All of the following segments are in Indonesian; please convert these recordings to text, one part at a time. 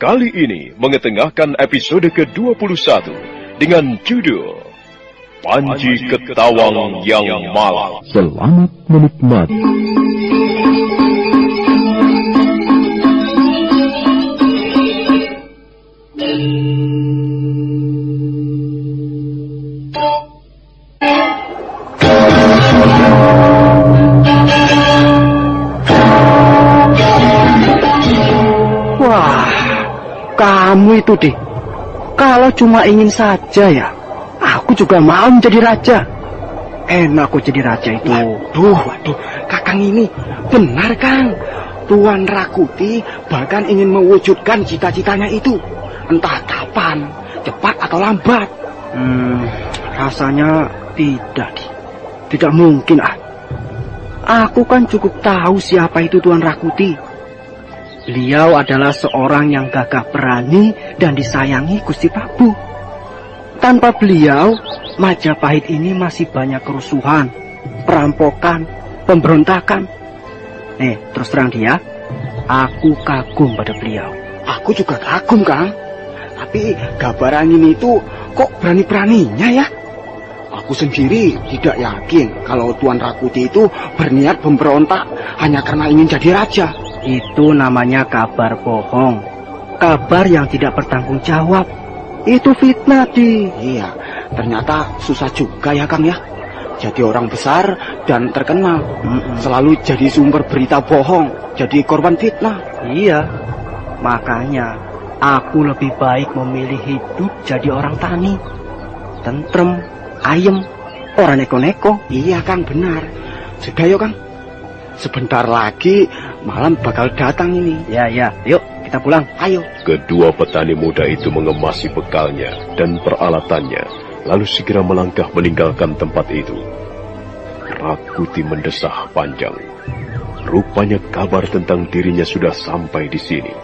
Kali ini mengetengahkan episode ke-21 dengan judul Panji Ketawang yang Malang. Selamat menikmati. Kamu itu, Dik, kalau cuma ingin saja ya, aku juga mau menjadi raja. Enak kok jadi raja itu. Waduh, Kakang ini benar, Kang. Tuan Rakuti bahkan ingin mewujudkan cita-citanya itu. Entah kapan, cepat atau lambat. Rasanya tidak, Dik. Tidak mungkin, Aku kan cukup tahu siapa itu Tuan Rakuti. Beliau adalah seorang yang gagah berani dan disayangi Gusti Prabu. Tanpa beliau, Majapahit ini masih banyak kerusuhan, perampokan, pemberontakan. Terus terang dia, aku kagum pada beliau. Aku juga kagum, Kang. Tapi Gabarangin itu kok berani-beraninya ya? Aku sendiri tidak yakin kalau Tuan Rakuti itu berniat memberontak hanya karena ingin jadi raja. Itu namanya kabar bohong. Kabar yang tidak bertanggung jawab. Itu fitnah, Di. Iya, ternyata susah juga ya, Kang ya. Jadi orang besar dan terkenal. Selalu jadi sumber berita bohong. Jadi korban fitnah. Iya, makanya aku lebih baik memilih hidup jadi orang tani. Tentrem, ayem, orang neko-neko. Iya, Kang, benar. Sudah yuk, Kang. Sebentar lagi malam bakal datang ini. Ya, yuk kita pulang, ayo. Kedua petani muda itu mengemasi bekalnya dan peralatannya, lalu segera melangkah meninggalkan tempat itu. Rakuti mendesah panjang. Rupanya kabar tentang dirinya sudah sampai di sini.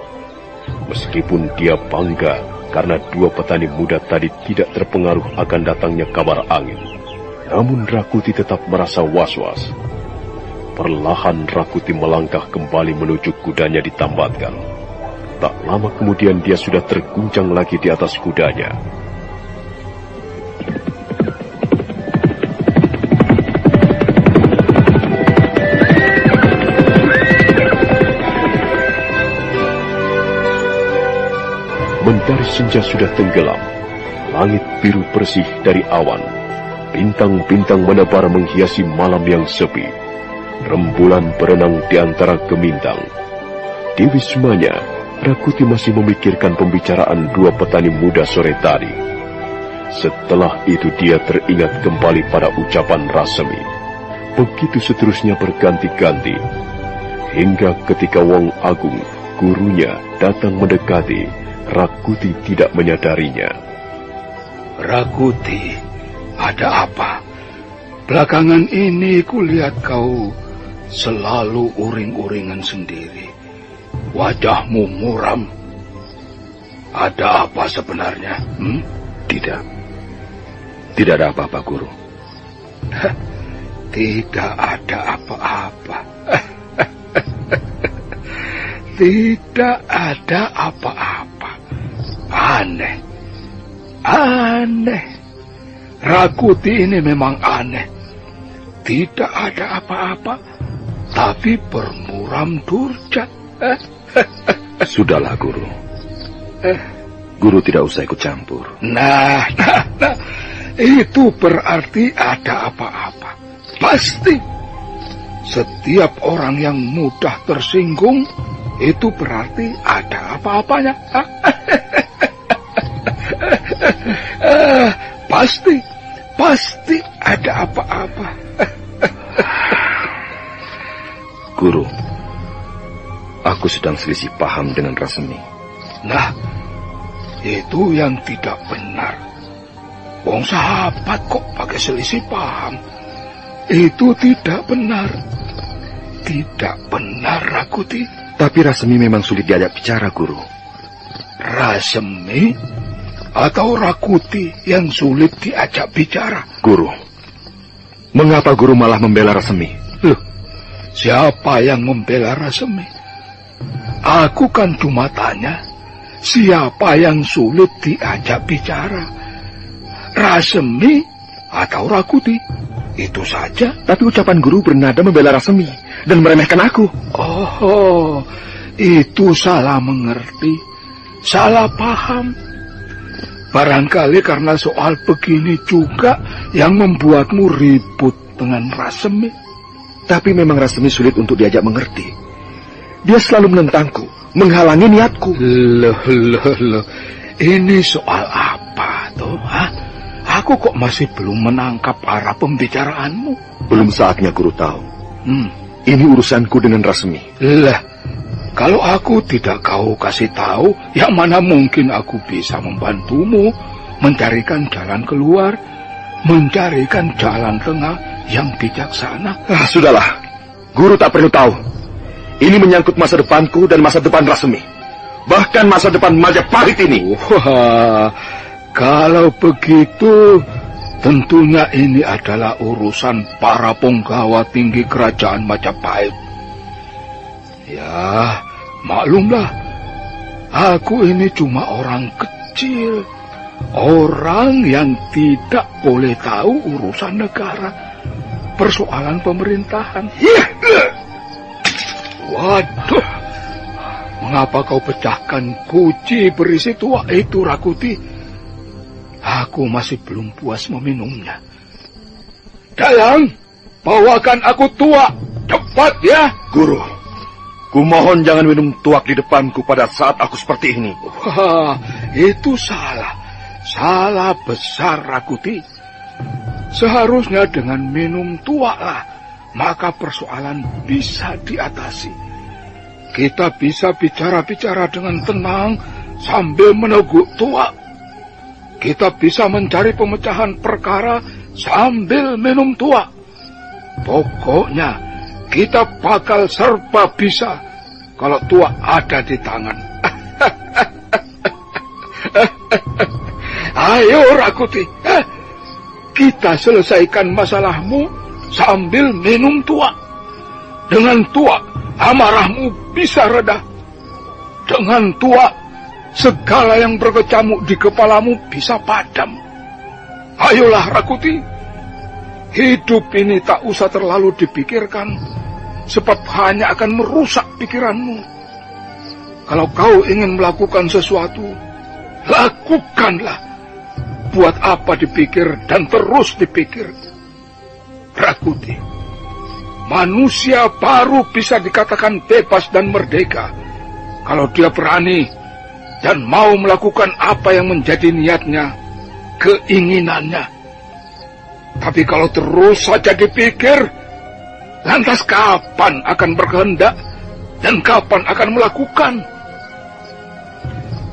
Meskipun dia bangga karena dua petani muda tadi tidak terpengaruh akan datangnya kabar angin, namun Rakuti tetap merasa was-was. Perlahan Rakuti melangkah kembali menuju kudanya ditambatkan. Tak lama kemudian dia sudah terguncang lagi di atas kudanya. Mentari senja sudah tenggelam. Langit biru bersih dari awan. Bintang-bintang menebar menghiasi malam yang sepi. Rembulan berenang di antara gemintang. Di wismanya, Rakuti masih memikirkan pembicaraan dua petani muda sore tadi. Setelah itu dia teringat kembali pada ucapan Rasemi. Begitu seterusnya berganti-ganti. Hingga ketika Wong Agung, gurunya, datang mendekati, Rakuti tidak menyadarinya. Rakuti, ada apa? Belakangan ini kulihat kau selalu uring-uringan sendiri. Wajahmu muram. Ada apa sebenarnya? Tidak ada apa-apa, Guru. Tidak ada apa-apa. Tidak ada apa-apa. Aneh. Rakuti ini memang aneh. Tidak ada apa-apa, tapi bermuram durjat. Sudahlah, Guru. Guru tidak usah ikut campur. Nah, itu berarti ada apa-apa. Pasti. Setiap orang yang mudah tersinggung, itu berarti ada apa-apanya. Pasti ada apa-apa. Guru, aku sedang selisih paham dengan Rasemi. Nah, itu yang tidak benar. Wong sahabat kok pakai selisih paham. Itu tidak benar. Tidak benar, Rakuti. Tapi Rasemi memang sulit diajak bicara, Guru. Rasemi atau Rakuti yang sulit diajak bicara? Guru, mengapa Guru malah membela Rasemi? Loh, siapa yang membela Rasemi? Aku kan cuma tanya, siapa yang sulit diajak bicara? Rasemi atau Rakuti? Itu saja. Tapi ucapan guru bernada membela Rasemi dan meremehkan aku. Oh, itu salah mengerti, salah paham. Barangkali karena soal begini juga yang membuatmu ribut dengan Rasemi. Tapi memang Rasemi sulit untuk diajak mengerti. Dia selalu menentangku, menghalangi niatku. Loh. Ini soal apa tuh, ha? Aku kok masih belum menangkap arah pembicaraanmu. Belum saatnya guru tahu. Ini urusanku dengan Rasemi. Lah, kalau aku tidak kau kasih tahu, yang mana mungkin aku bisa membantumu mencarikan jalan keluar, mencarikan jalan tengah yang bijaksana. Sudahlah, guru tak perlu tahu. Ini menyangkut masa depanku dan masa depan Rasemi. Bahkan masa depan Majapahit ini. Wah, kalau begitu, tentunya ini adalah urusan para penggawa tinggi kerajaan Majapahit. Ya, maklumlah, aku ini cuma orang kecil, orang yang tidak boleh tahu urusan negara, persoalan pemerintahan. Waduh, mengapa kau pecahkan guci berisi tuak itu, Rakuti? Aku masih belum puas meminumnya. Dayang, bawakan aku tuak, cepat ya. Guru, kumohon jangan minum tuak di depanku pada saat aku seperti ini. Wah, itu salah. Salah besar, Rakuti. Seharusnya dengan minum tuaklah, maka persoalan bisa diatasi. Kita bisa bicara-bicara dengan tenang sambil meneguk tuak. Kita bisa mencari pemecahan perkara sambil minum tuak. Pokoknya kita bakal serba bisa kalau tuak ada di tangan. Ayo Rakuti, kita selesaikan masalahmu sambil minum tuak. Dengan tuak, amarahmu bisa reda. Dengan tuak, segala yang berkecamuk di kepalamu bisa padam. Ayolah Rakuti, hidup ini tak usah terlalu dipikirkan, sebab hanya akan merusak pikiranmu. Kalau kau ingin melakukan sesuatu, lakukanlah. Buat apa dipikir dan terus dipikir? Rakuti, manusia baru bisa dikatakan bebas dan merdeka kalau dia berani dan mau melakukan apa yang menjadi niatnya, keinginannya. Tapi kalau terus saja dipikir, lantas kapan akan berkehendak dan kapan akan melakukan?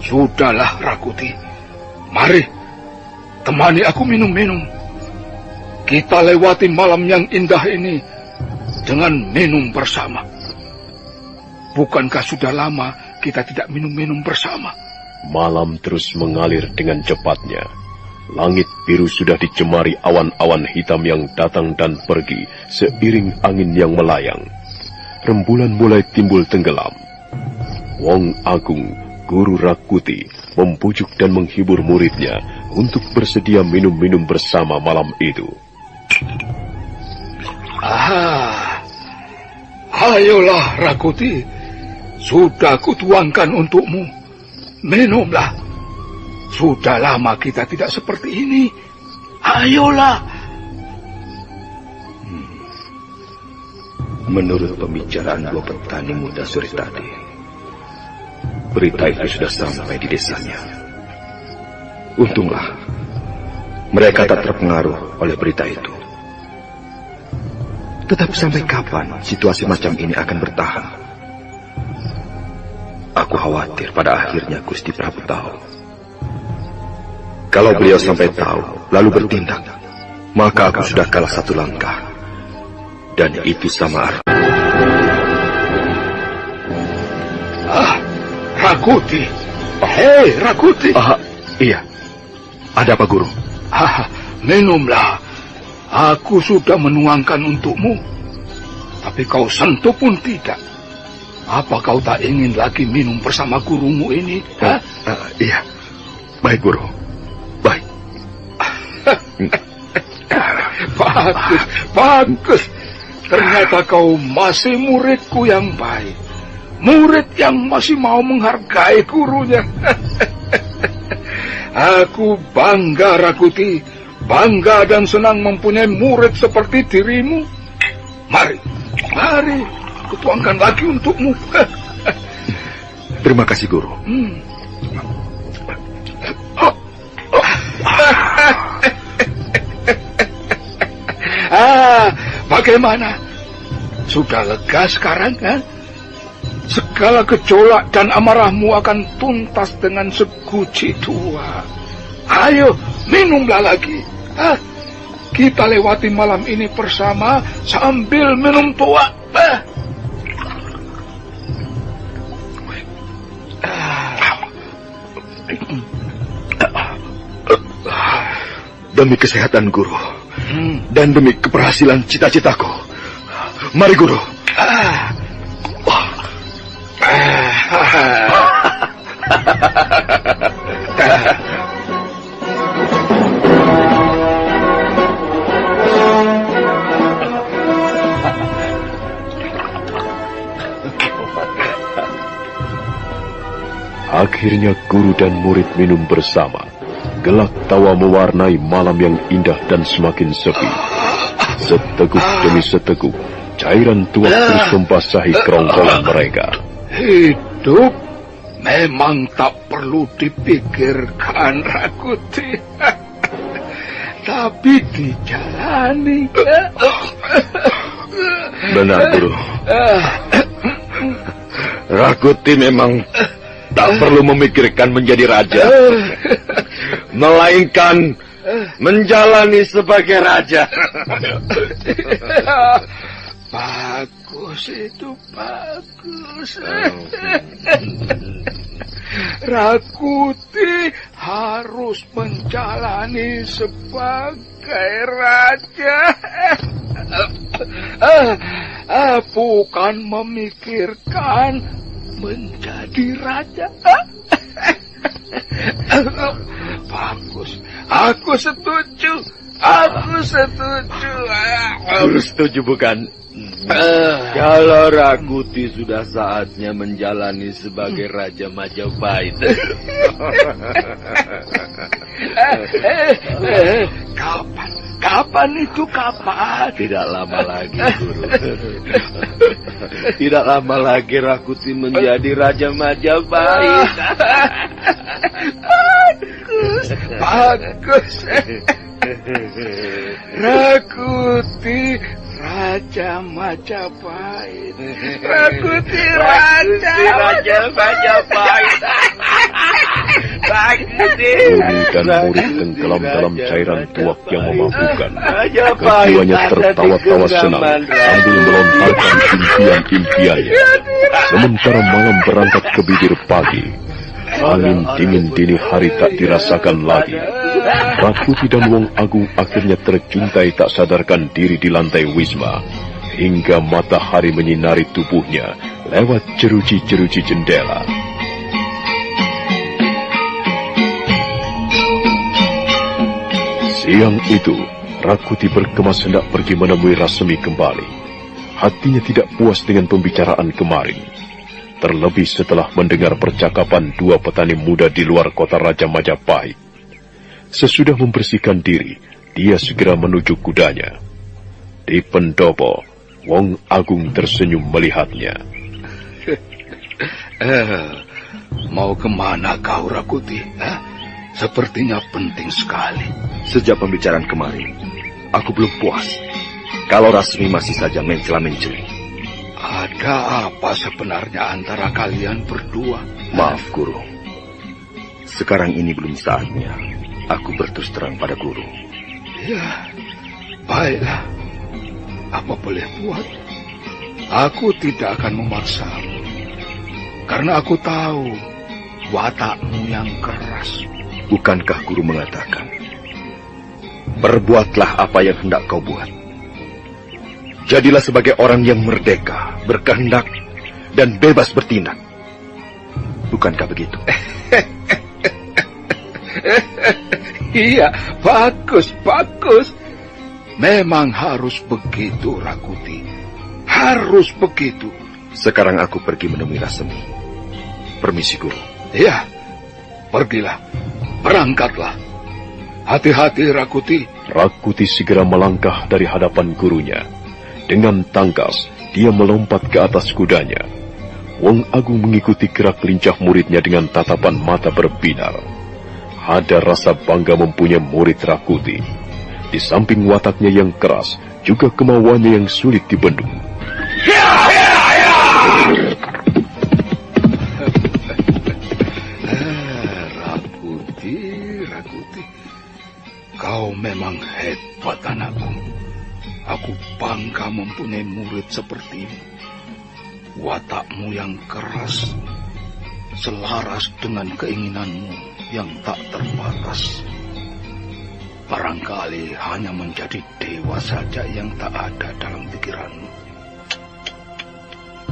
Sudahlah Rakuti, mari temani aku minum-minum. Kita lewati malam yang indah ini dengan minum bersama. Bukankah sudah lama kita tidak minum-minum bersama? Malam terus mengalir dengan cepatnya. Langit biru sudah dicemari awan-awan hitam yang datang dan pergi seiring angin yang melayang. Rembulan mulai timbul tenggelam. Wong Agung, guru Rakuti, membujuk dan menghibur muridnya untuk bersedia minum-minum bersama malam itu. Ayolah Rakuti, sudah kutuangkan untukmu. Minumlah. Sudah lama kita tidak seperti ini. Ayolah. Menurut pembicaraan dua petani muda sore tadi, berita itu sudah sampai di desanya. Untunglah mereka tak terpengaruh oleh berita itu. Tetapi sampai kapan situasi macam ini akan bertahan? Aku khawatir pada akhirnya Gusti Prabu tahu. Kalau beliau sampai tahu lalu bertindak, maka aku sudah kalah satu langkah. Dan itu sama arti. Rakuti. Hei, Rakuti. Iya. Ada apa, Guru? Minumlah. Aku sudah menuangkan untukmu. Tapi kau sentuh pun tidak. Apa kau tak ingin lagi minum bersama gurumu ini? Iya, baik Guru, baik. Bagus, bagus. Ternyata kau masih muridku yang baik. Murid yang masih mau menghargai gurunya. Aku bangga, Rakuti. Bangga dan senang mempunyai murid seperti dirimu. Mari, mari. Kutuangkan lagi untukmu. Terima kasih, Guru. Bagaimana? Sudah lega sekarang, kan? Segala gejolak dan amarahmu akan tuntas dengan seguci tua. Ayo, minumlah lagi. Kita lewati malam ini bersama sambil minum tua. Demi kesehatan Guru dan demi keberhasilan cita-citaku, mari Guru. Akhirnya guru dan murid minum bersama. Gelak tawa mewarnai malam yang indah dan semakin sepi. Seteguk demi seteguk, cairan tuak terus membasahi kerongkongan mereka. Hidup memang tak perlu dipikirkan, Rakuti. Tapi dijalani. Benar, Guru. Rakuti memang tak perlu memikirkan menjadi raja, melainkan menjalani sebagai raja. Bagus itu, bagus. Rakuti harus menjalani sebagai raja. Bukan memikirkan menjadi raja. Bagus, aku setuju. Aku setuju. Guru setuju bukan? Kalau Rakuti sudah saatnya menjalani sebagai Raja Majapahit. Kapan itu kapan? Tidak lama lagi, Guru. Tidak lama lagi Rakuti menjadi Raja Majapahit. Bagus. Rakuti Raja Majapahit. Rakuti Raja Majapahit. Guru dan murid tenggelam dalam cairan tuak yang memabukkan. Keduanya tertawa-tawa senang sambil melontarkan impian-impiannya. Sementara malam berangkat ke bibir pagi. Angin dingin dini hari tak dirasakan lagi. Rakuti dan Wong Agung akhirnya terkintai tak sadarkan diri di lantai wisma, hingga matahari menyinari tubuhnya lewat jeruji-jeruji jendela. Siang itu, Rakuti berkemas hendak pergi menemui Rasmi kembali. Hatinya tidak puas dengan pembicaraan kemarin. Terlebih setelah mendengar percakapan dua petani muda di luar kota Raja Majapahit. Sesudah membersihkan diri, dia segera menuju kudanya. Di pendopo, Wong Agung tersenyum melihatnya. Mau kemana kau, Rakuti? Sepertinya penting sekali. Sejak pembicaraan kemarin, aku belum puas. Kalau Rasmi masih saja mencela-mencela. Ada apa sebenarnya antara kalian berdua? Maaf, Guru. Sekarang ini belum saatnya aku berterus terang pada Guru. Ya, baiklah. Apa boleh buat? Aku tidak akan memaksamu. Karena aku tahu watakmu yang keras. Bukankah Guru mengatakan, perbuatlah apa yang hendak kau buat. Jadilah sebagai orang yang merdeka, berkehendak, dan bebas bertindak. Bukankah begitu? Iya, bagus. Memang harus begitu, Rakuti. Harus begitu. Sekarang aku pergi menemui Rasemi. Permisi, Guru. Iya, pergilah. Berangkatlah. Hati-hati, Rakuti. Rakuti segera melangkah dari hadapan gurunya. Dengan tangkas, dia melompat ke atas kudanya. Wong Agung mengikuti gerak lincah muridnya dengan tatapan mata berbinar. Ada rasa bangga mempunyai murid Rakuti. Di samping wataknya yang keras, juga kemauannya yang sulit dibendung. Rakuti, kau memang hebat, anakku. Aku bangga mempunyai murid sepertimu. Watakmu yang keras, selaras dengan keinginanmu yang tak terbatas. Barangkali hanya menjadi dewa saja yang tak ada dalam pikiranmu.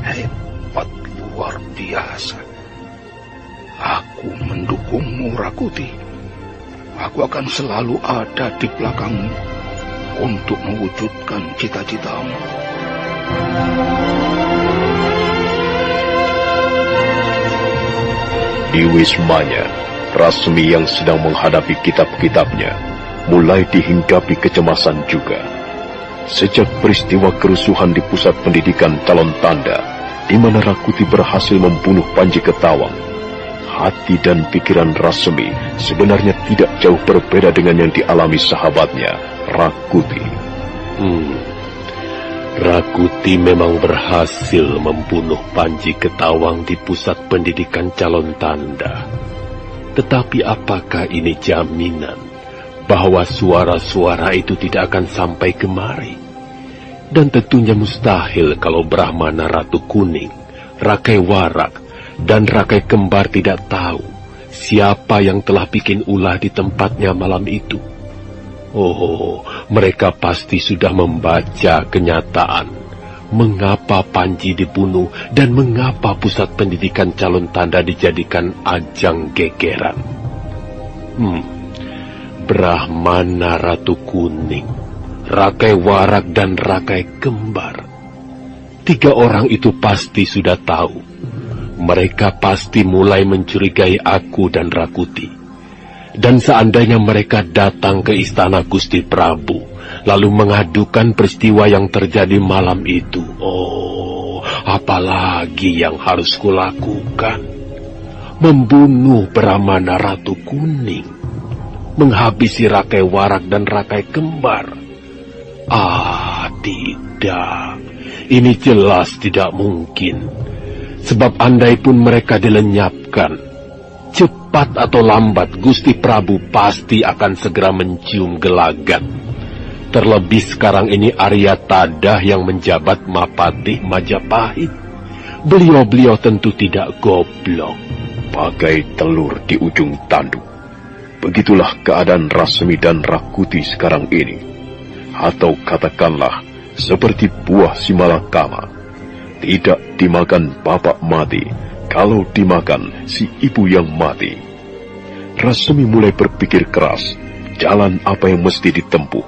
Hebat luar biasa. Aku mendukungmu, Rakuti. Aku akan selalu ada di belakangmu untuk mewujudkan cita-citamu. Di wismanya, Rasmi yang sedang menghadapi kitab-kitabnya mulai dihinggapi kecemasan juga. Sejak peristiwa kerusuhan di pusat pendidikan Calon Tanda, di mana Rakuti berhasil membunuh Panji Ketawang, hati dan pikiran Rasmi sebenarnya tidak jauh berbeda dengan yang dialami sahabatnya, Rakuti. Rakuti memang berhasil membunuh Panji Ketawang di pusat pendidikan Calon Tanda. Tetapi apakah ini jaminan bahwa suara-suara itu tidak akan sampai kemari? Dan tentunya mustahil kalau Brahmana Ratu Kuning, Rakai Warak, dan Rakai Kembar tidak tahu siapa yang telah bikin ulah di tempatnya malam itu. Oh, mereka pasti sudah membaca kenyataan mengapa Panji dibunuh dan mengapa pusat pendidikan Calon Tanda dijadikan ajang gegeran. Brahmana Ratu Kuning, Rakai Warak, dan Rakai Kembar. 3 orang itu pasti sudah tahu. Mereka pasti mulai mencurigai aku dan Rakuti. Dan seandainya mereka datang ke istana Gusti Prabu, lalu mengadukan peristiwa yang terjadi malam itu, oh, apalagi yang harus kulakukan? Membunuh Brahmana Ratu Kuning, menghabisi Rakai Warak dan Rakai Kembar. Tidak, ini jelas tidak mungkin. Sebab andai pun mereka dilenyapkan, cepat atau lambat Gusti Prabu pasti akan segera mencium gelagat. Terlebih sekarang ini Arya Tadah yang menjabat Mapatih Majapahit. Beliau-beliau tentu tidak goblok. Bagai telur di ujung tanduk, begitulah keadaan Rasmi dan Rakuti sekarang ini. Atau katakanlah seperti buah simalakama, tidak dimakan bapak mati, kalau dimakan si ibu yang mati. Rasmi mulai berpikir keras, jalan apa yang mesti ditempuh.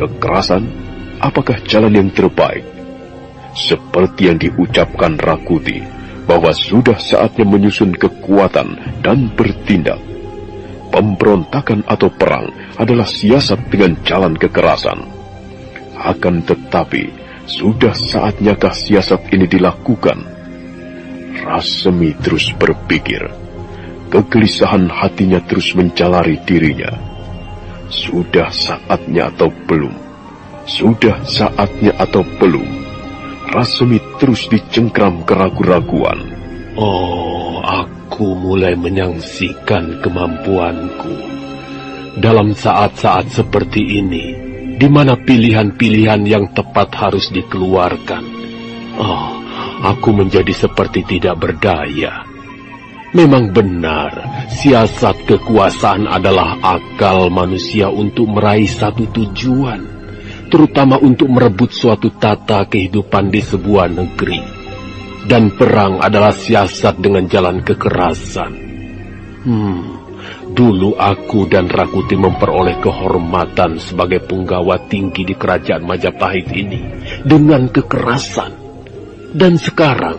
Kekerasan, apakah jalan yang terbaik? Seperti yang diucapkan Rakuti, bahwa sudah saatnya menyusun kekuatan dan bertindak. Pemberontakan atau perang adalah siasat dengan jalan kekerasan. Akan tetapi, sudah saatnyakah siasat ini dilakukan? Rasmi terus berpikir. Kegelisahan hatinya terus menjalari dirinya. Sudah saatnya atau belum? Sudah saatnya atau belum? Rasmi terus dicengkram keraguan-raguan. Oh, aku mulai menyaksikan kemampuanku. Dalam saat-saat seperti ini, di mana pilihan-pilihan yang tepat harus dikeluarkan. Oh, aku menjadi seperti tidak berdaya. Memang benar, siasat kekuasaan adalah akal manusia untuk meraih satu tujuan, terutama untuk merebut suatu tata kehidupan di sebuah negeri. Dan perang adalah siasat dengan jalan kekerasan. Dulu aku dan Rakuti memperoleh kehormatan sebagai punggawa tinggi di kerajaan Majapahit ini dengan kekerasan. Dan sekarang,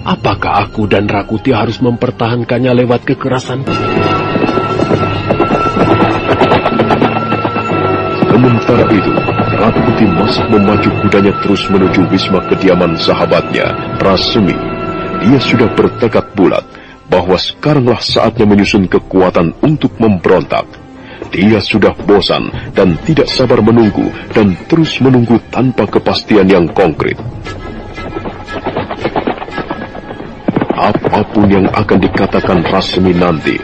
apakah aku dan Rakuti harus mempertahankannya lewat kekerasan? Sementara itu, Rakuti masih memacu kudanya terus menuju wisma kediaman sahabatnya, Rasemi. Dia sudah bertekad bulat bahwa sekaranglah saatnya menyusun kekuatan untuk memberontak. Dia sudah bosan dan tidak sabar menunggu dan terus menunggu tanpa kepastian yang konkret. Apapun yang akan dikatakan Rasemi nanti,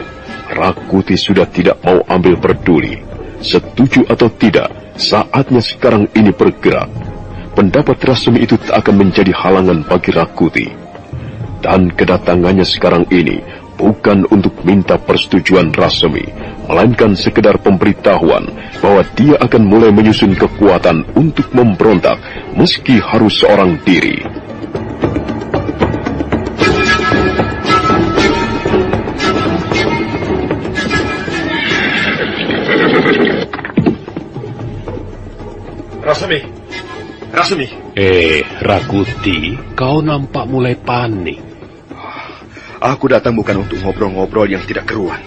Rakuti sudah tidak mau ambil peduli. Setuju atau tidak, saatnya sekarang ini bergerak. Pendapat Rasemi itu tak akan menjadi halangan bagi Rakuti. Dan kedatangannya sekarang ini bukan untuk minta persetujuan Rasemi, melainkan sekedar pemberitahuan bahwa dia akan mulai menyusun kekuatan untuk memberontak meski harus seorang diri. Rasemi. Rakuti, kau nampak mulai panik. Aku datang bukan untuk ngobrol-ngobrol yang tidak keruan,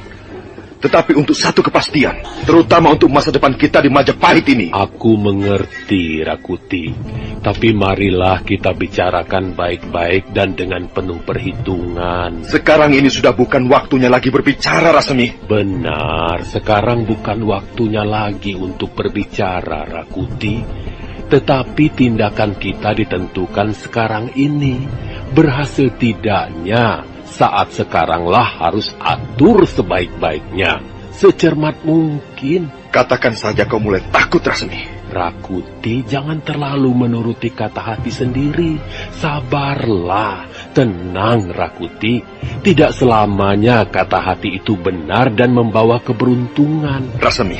tetapi untuk satu kepastian, terutama untuk masa depan kita di Majapahit ini. Aku mengerti, Rakuti. Tapi marilah kita bicarakan baik-baik dan dengan penuh perhitungan. Sekarang ini sudah bukan waktunya lagi berbicara, Rasemi. Benar, sekarang bukan waktunya lagi untuk berbicara, Rakuti. Tetapi tindakan kita ditentukan sekarang ini. Berhasil tidaknya, saat sekaranglah harus atur sebaik-baiknya, secermat mungkin. Katakan saja kau mulai takut, Rasemi. Rakuti, jangan terlalu menuruti kata hati sendiri. Sabarlah, tenang Rakuti. Tidak selamanya kata hati itu benar dan membawa keberuntungan. Rasemi,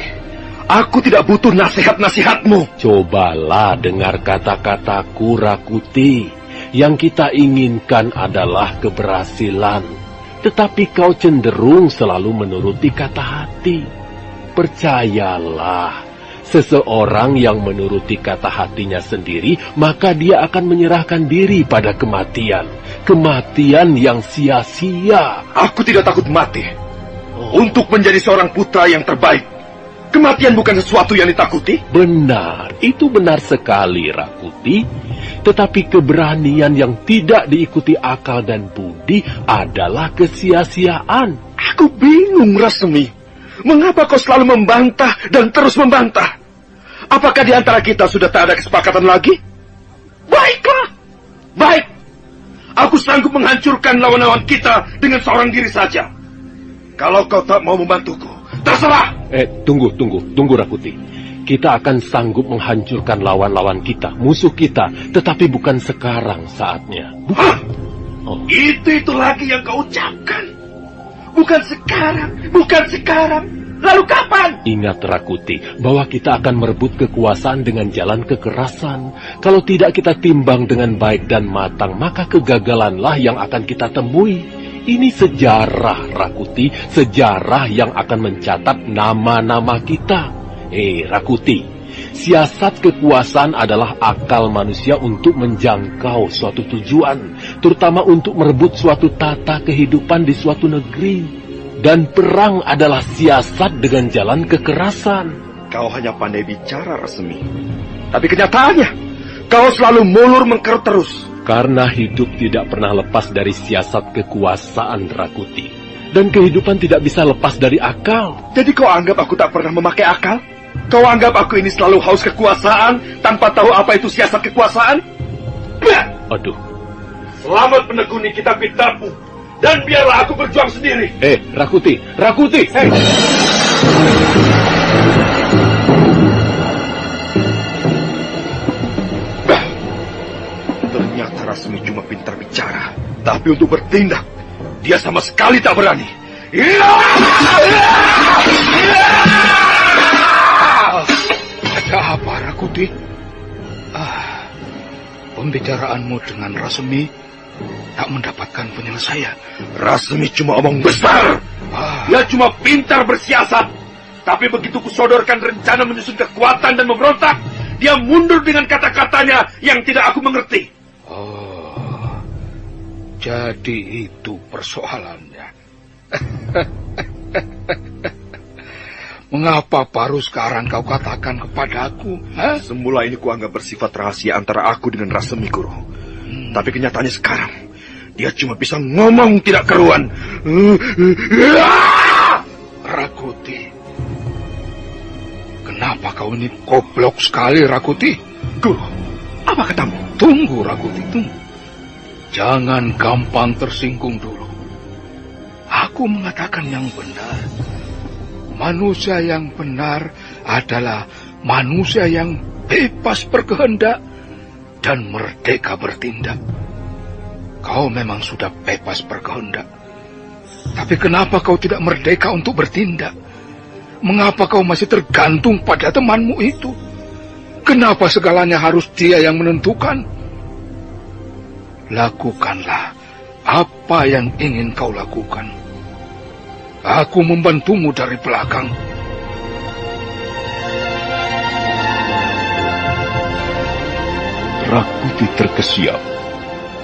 aku tidak butuh nasihat-nasihatmu. Cobalah dengar kata-kataku, Rakuti. Yang kita inginkan adalah keberhasilan. Tetapi kau cenderung selalu menuruti kata hati. Percayalah, seseorang yang menuruti kata hatinya sendiri, maka dia akan menyerahkan diri pada kematian. Kematian yang sia-sia. Aku tidak takut mati. Untuk menjadi seorang putra yang terbaik, kematian bukan sesuatu yang ditakuti. Benar, itu benar sekali, Rakuti. Tetapi keberanian yang tidak diikuti akal dan budi adalah kesia-siaan. Aku bingung, Rasemi. Mengapa kau selalu membantah dan terus membantah? Apakah di antara kita sudah tak ada kesepakatan lagi? Baiklah. Baik. Aku sanggup menghancurkan lawan-lawan kita dengan seorang diri saja. Kalau kau tak mau membantuku, terserah. Tunggu Rakuti. Kita akan sanggup menghancurkan lawan-lawan kita, musuh kita, tetapi bukan sekarang saatnya. Hah? Itu lagi yang kau ucapkan. Bukan sekarang. Lalu kapan? Ingat Rakuti, bahwa kita akan merebut kekuasaan dengan jalan kekerasan. Kalau tidak kita timbang dengan baik dan matang, maka kegagalanlah yang akan kita temui. Ini sejarah, Rakuti, sejarah yang akan mencatat nama-nama kita. Rakuti, siasat kekuasaan adalah akal manusia untuk menjangkau suatu tujuan, terutama untuk merebut suatu tata kehidupan di suatu negeri. Dan perang adalah siasat dengan jalan kekerasan. Kau hanya pandai bicara, Rasemi. Tapi kenyataannya, kau selalu mulur mengkerut terus. Karena hidup tidak pernah lepas dari siasat kekuasaan, Rakuti. Dan kehidupan tidak bisa lepas dari akal. Jadi kau anggap aku tak pernah memakai akal? Kau anggap aku ini selalu haus kekuasaan tanpa tahu apa itu siasat kekuasaan? Aduh. Selamat menekuni kitab kitabmu. Dan biarlah aku berjuang sendiri. Rakuti. Ternyata Rasemi cuma pintar bicara, tapi untuk bertindak, dia sama sekali tak berani. Ada apa, Rakuti? Pembicaraanmu dengan Rasemi tak mendapatkan penyelesaian. Rasemi cuma omong besar. Dia cuma pintar bersiasat. Tapi begitu kusodorkan rencana menyusun kekuatan dan memberontak, dia mundur dengan kata-katanya yang tidak aku mengerti. Oh, jadi itu persoalannya. Mengapa baru sekarang kau katakan kepadaku? Semula ini kuanggap bersifat rahasia antara aku dengan Rasemi, Guru. Tapi kenyataannya sekarang, dia cuma bisa ngomong tidak keruan. Rakuti, kenapa kau ini goblok sekali, Rakuti? Guru, apa katamu? Tunggu, Rakuti, tunggu. Jangan gampang tersinggung dulu. Aku mengatakan yang benar. Manusia yang benar adalah manusia yang bebas berkehendak dan merdeka bertindak. Kau memang sudah bebas berkehendak. Tapi kenapa kau tidak merdeka untuk bertindak? Mengapa kau masih tergantung pada temanmu itu? Kenapa segalanya harus dia yang menentukan? Lakukanlah apa yang ingin kau lakukan. Aku membantumu dari belakang. Rakuti terkesiap.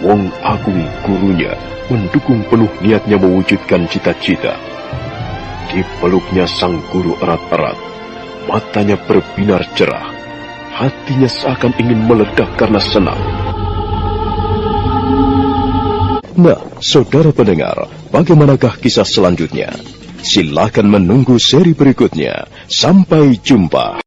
Wong Agung gurunya mendukung penuh niatnya mewujudkan cita-cita. Dipeluknya sang guru erat-erat. Matanya berbinar cerah. Hatinya seakan ingin meledak karena senang. Nah, saudara pendengar, bagaimanakah kisah selanjutnya? Silakan menunggu seri berikutnya. Sampai jumpa.